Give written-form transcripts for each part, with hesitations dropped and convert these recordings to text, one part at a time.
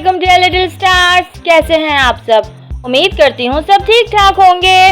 Welcome dear little stars. कैसे हैं आप सब? उम्मीद करती हूँ सब ठीक ठाक होंगे।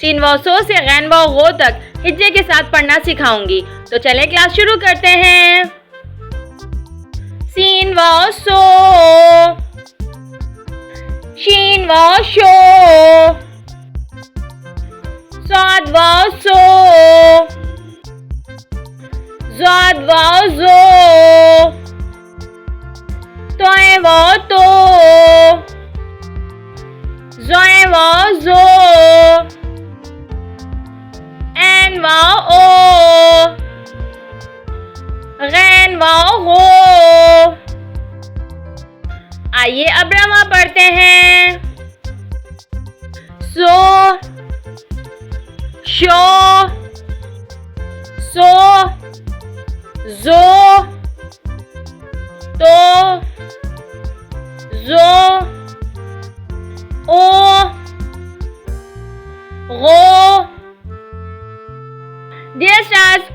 सीन वाओ सो से गैन वाओ गो तक हिज्जे के साथ पढ़ना सिखाऊंगी। तो चलें क्लास शुरू करते हैं। सीन वाओ सो, शीन वाओ शो, साथ वाओ सो, ज़ाद वाओ ज़ो, तोए वाओ तो, ज़ोए वाओ ज़ो, ऐन वाओ ओ, गैन वाओ गो। आइए अब रमा पढ़ते हैं। सो, शो, सो, ज़ो, तो, ज़ो, ओ, गो। डियर स्टार्स,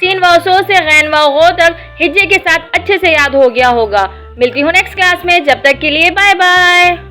सीन वाओ सो से गैन वाओ गो तक हिज्जे के साथ अच्छे से याद हो गया होगा। मिलती हूँ नेक्स्ट क्लास में, जब तक के लिए बाय बाय।